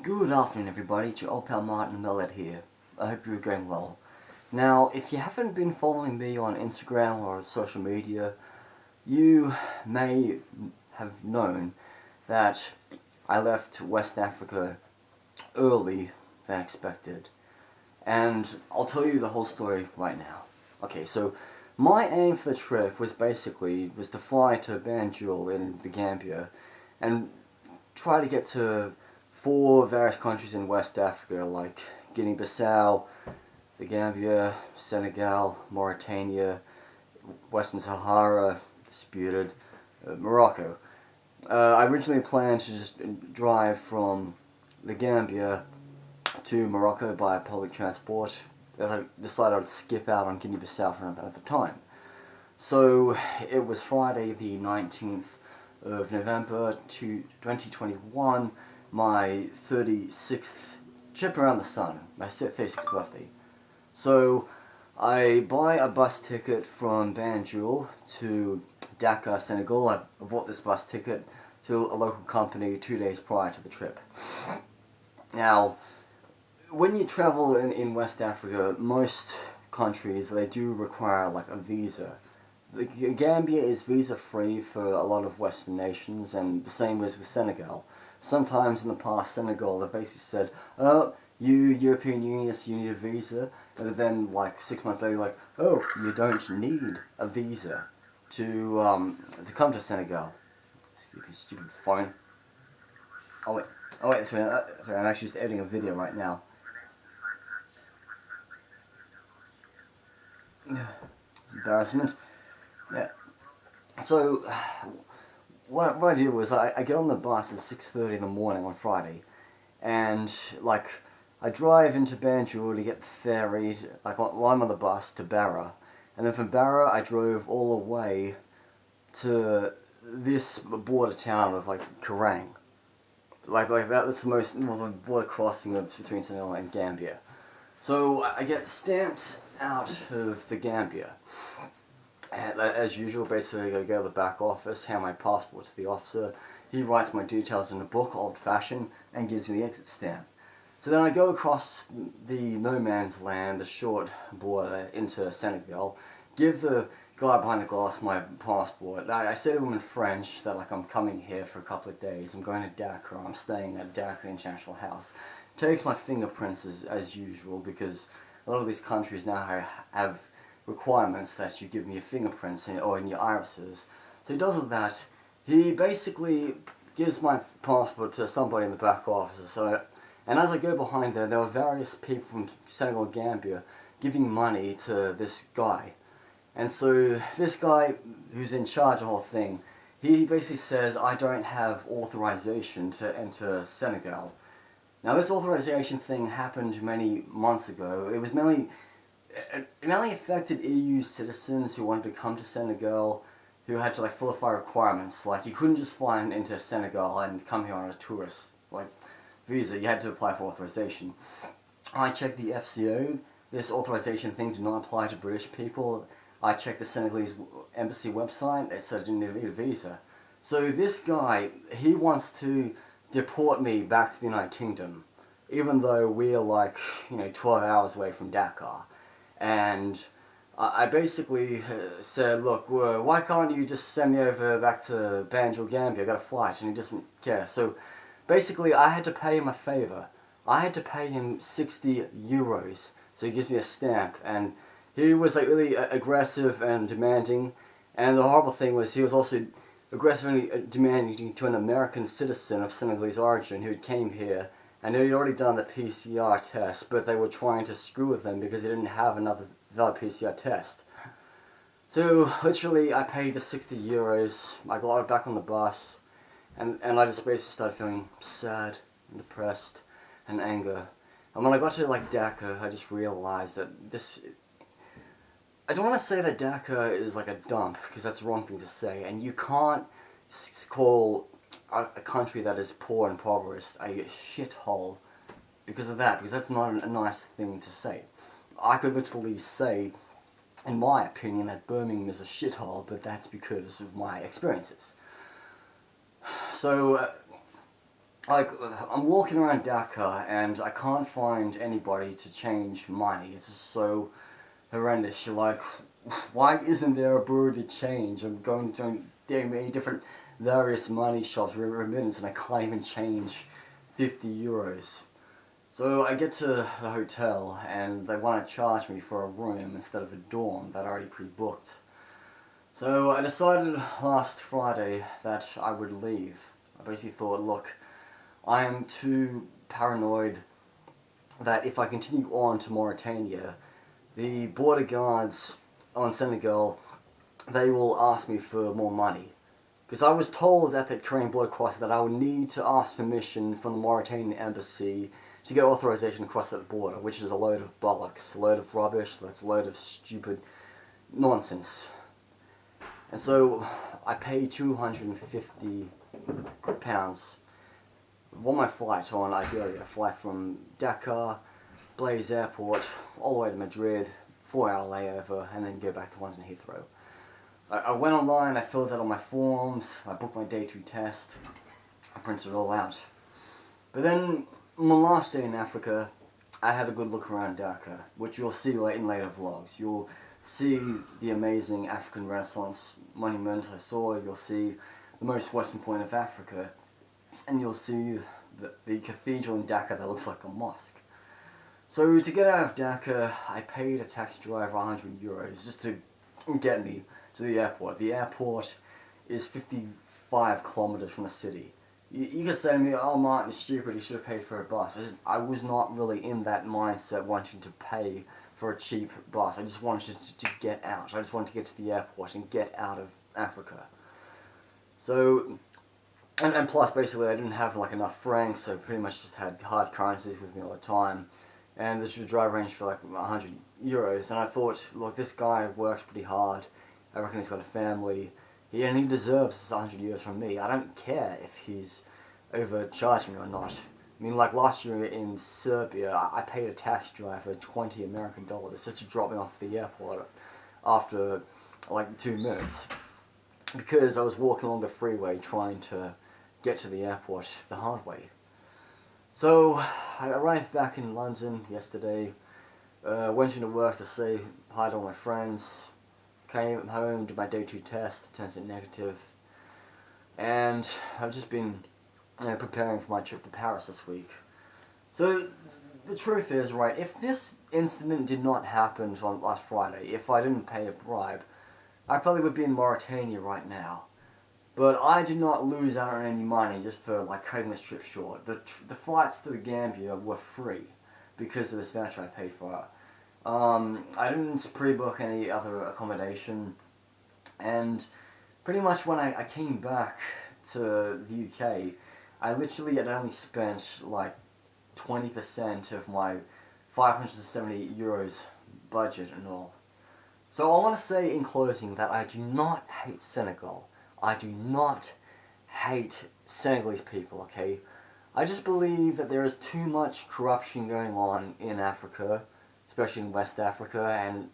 Good afternoon everybody, it's your old pal Martin Millet here. I hope you're going well. Now, if you haven't been following me on Instagram or social media, you may have known that I left West Africa early than expected. And I'll tell you the whole story right now. Okay, so my aim for the trip was to fly to Banjul in the Gambia and try to get to 4 various countries in West Africa, like Guinea-Bissau, the Gambia, Senegal, Mauritania, Western Sahara, disputed, Morocco. I originally planned to just drive from the Gambia to Morocco by public transport, as I decided I'd skip out on Guinea-Bissau for at the time. So it was Friday the 19th of November 2021, my 36th trip around the sun, my 36th birthday. So I buy a bus ticket from Banjul to Dakar, Senegal. I bought this bus ticket to a local company 2 days prior to the trip. Now, when you travel in West Africa, most countries, they do require like a visa. The Gambia is visa-free for a lot of Western nations, and the same was with Senegal. Sometimes in the past, Senegal, they basically said, oh, you European Unionists, you need a visa, and then like 6 months later, like, oh, you don't need a visa to come to Senegal. Stupid phone. Oh wait, sorry, I'm actually just editing a video right now. Embarrassment. Yeah. So, what I did was I get on the bus at 6:30 in the morning on Friday, and like I drive into Banjul to get the ferry, like while I'm on the bus to Barra, and then from Barra I drove all the way to this border town of like Karang. Like that's the most border crossing between Senegal and Gambia. So I get stamped out of the Gambia. And as usual, basically I go to the back office, hand my passport to the officer. He writes my details in a book, old-fashioned, and gives me the exit stamp. So then I go across the no man's land, the short border, into Senegal, give the guy behind the glass my passport. I say to him in French that like I'm coming here for a couple of days, I'm going to Dakar, I'm staying at Dakar International House. Takes my fingerprints as usual, because a lot of these countries now have requirements that you give me your fingerprints or in your irises. So he does all that. He basically gives my passport to somebody in the back office. And as I go behind there were various people from Senegal and Gambia giving money to this guy. And so this guy who's in charge of the whole thing, he basically says, I don't have authorization to enter Senegal. Now this authorization thing happened many months ago. It mainly affected EU citizens who wanted to come to Senegal, who had to like fulfill requirements. Like you couldn't just fly into Senegal and come here on a tourist visa. You had to apply for authorization. I checked the FCO. This authorization thing did not apply to British people. I checked the Senegalese embassy website. It said I didn't need a visa. So this guy, he wants to deport me back to the United Kingdom, even though we're like 12 hours away from Dakar. And I basically said, look, why can't you just send me over back to Banjul, Gambia? I got a flight. And he doesn't care. So basically I had to pay him a favor. I had to pay him 60 euros. So he gives me a stamp. And he was like really aggressive and demanding. And the horrible thing was he was also aggressively demanding to an American citizen of Senegalese origin who came here, and they'd already done the PCR test, but they were trying to screw with them because they didn't have another valid PCR test. So literally I paid the 60 euros, I got back on the bus, and I just basically started feeling sad and depressed and anger. And when I got to like Dakar, I just realized that I don't want to say that Dakar is like a dump, because that's the wrong thing to say, and you can't call a country that is poor and impoverished a shithole because of that, because that's not a nice thing to say. I could literally say, in my opinion, that Birmingham is a shithole, but that's because of my experiences. So like, I'm walking around Dakar and I can't find anybody to change money. It's just so horrendous. You're like, why isn't there a bureau de change? I'm going to many different various money shops, remittance, and I can't even change 50 euros. So I get to the hotel and they want to charge me for a room instead of a dorm that I already pre-booked. So I decided last Friday that I would leave. I basically thought, look, I am too paranoid that if I continue on to Mauritania, the border guards on Senegal, they will ask me for more money. Because I was told at the Karang border crossing that I would need to ask permission from the Mauritanian embassy to get authorization to cross that border, which is a load of bollocks, a load of rubbish, that's a load of stupid nonsense. And so I paid £250 on my flight on Iberia, flight from Dakar, Blaise Airport, all the way to Madrid, 4-hour layover, and then go back to London Heathrow. I went online, I filled out all my forms, I booked my day 2 test, I printed it all out. But then, on my last day in Africa, I had a good look around Dakar, which you'll see in later vlogs. You'll see the amazing African Renaissance monument I saw, you'll see the most western point of Africa, and you'll see the cathedral in Dakar that looks like a mosque. So to get out of Dakar, I paid a taxi driver 100 euros just to get me to the airport. The airport is 55 kilometers from the city. You could say to me, oh Martin, you're stupid, you should have paid for a bus. I was not really in that mindset wanting to pay for a cheap bus. I just wanted to get out. I just wanted to get to the airport and get out of Africa. So, and plus basically I didn't have like enough francs, so pretty much just had hard currencies with me all the time. And this was a drive range for like 100 euros, and I thought, look, this guy works pretty hard, I reckon he's got a family, and he deserves this 100 euros from me. I don't care if he's overcharging me or not. I mean, like last year in Serbia, I paid a taxi driver $20 American just to drop me off at the airport after like 2 minutes, because I was walking along the freeway trying to get to the airport the hard way. So I arrived back in London yesterday, went into work to say hi to all my friends, came home, did my day 2 test, turns it negative, and I've just been preparing for my trip to Paris this week. So the truth is, right, if this incident did not happen on last Friday, if I didn't pay a bribe, I probably would be in Mauritania right now. But I did not lose out on any money just for like cutting this trip short. The flights to the Gambia were free because of this voucher I paid for. I didn't pre-book any other accommodation, and pretty much when I came back to the UK, I literally had only spent like 20% of my 570 euros budget and all. So I want to say in closing that I do not hate Senegal. I do not hate Senegalese people, okay? I just believe that there is too much corruption going on in Africa, especially in West Africa, and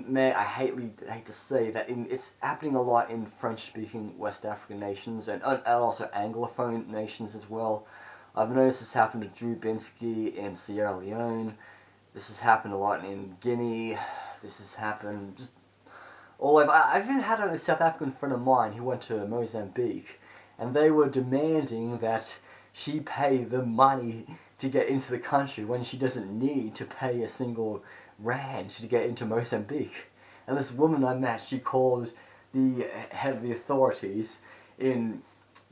may I hate to say that it's happening a lot in French-speaking West African nations, and also Anglophone nations as well. I've noticed this happened to Drew Binsky in Sierra Leone. This has happened a lot in Guinea. This has happened just all over. I've even had a South African friend of mine who went to Mozambique, and they were demanding that she pay the money to get into the country when she doesn't need to pay a single rand to get into Mozambique. And this woman I met, she called the head of the authorities in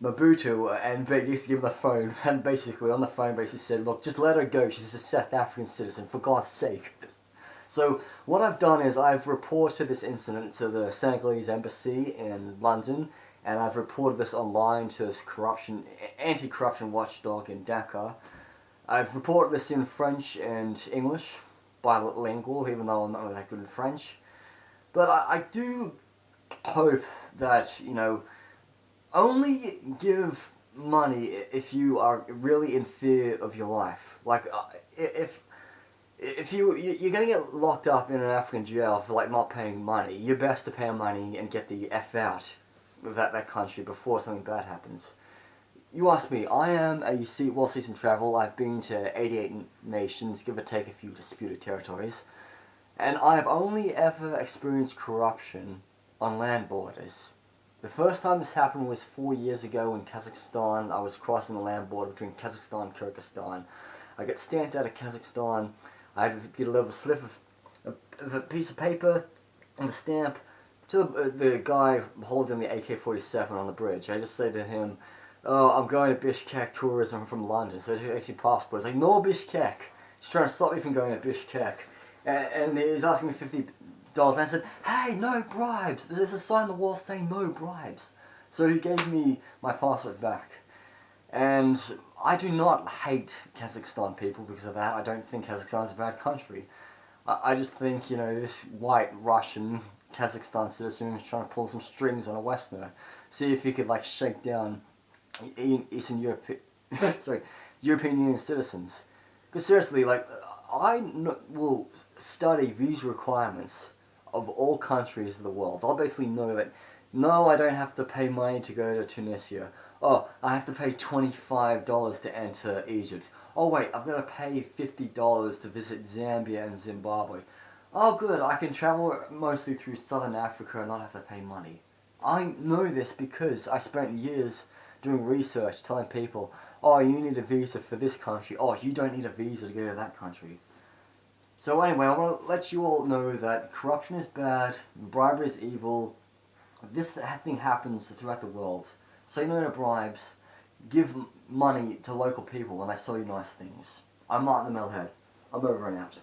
Maputo and basically gave him the phone, and basically on the phone basically said, look, just let her go, she's a South African citizen, for God's sake. So what I've done is I've reported this incident to the Senegalese embassy in London, and I've reported this online to this anti-corruption watchdog in Dakar. I've reported this in French and English, bilingual, even though I'm not really that good in French. But I do hope that, you know, only give money if you are really in fear of your life. Like, if you're gonna get locked up in an African jail for like not paying money, you're best to pay money and get the F out of that country before something bad happens. you ask me, I am a well-seasoned traveler. I've been to 88 nations, give or take a few disputed territories. And I've only ever experienced corruption on land borders. The first time this happened was 4 years ago in Kazakhstan. I was crossing the land border between Kazakhstan and Kyrgyzstan. I get stamped out of Kazakhstan. I had to get a little slip of a piece of paper and the stamp to the guy holding the AK-47 on the bridge. I just say to him, "Oh, I'm going to Bishkek tourism from London." So it's actually passport. It's like, "No Bishkek." He's trying to stop me from going to Bishkek. And he's asking me $50. And I said, "Hey, no bribes. There's a sign on the wall saying no bribes." So he gave me my passport back. And I do not hate Kazakhstan people because of that. I don't think Kazakhstan is a bad country. I just think, this white Russian Kazakhstan citizen is trying to pull some strings on a Westerner. See if he could, shake down Eastern Europe, sorry, European Union citizens. Because seriously, will study visa requirements of all countries of the world. I'll basically know that, no, I don't have to pay money to go to Tunisia. Oh, I have to pay $25 to enter Egypt. Oh wait, I've got to pay $50 to visit Zambia and Zimbabwe. Oh good, I can travel mostly through Southern Africa and not have to pay money. I know this because I spent years doing research telling people, oh, you need a visa for this country. Oh, you don't need a visa to go to that country. So anyway, I want to let you all know that corruption is bad, bribery is evil. This thing happens throughout the world. Say no to bribes. Give money to local people when they sell you nice things. I'm Martin the Metalhead. I'm over and out.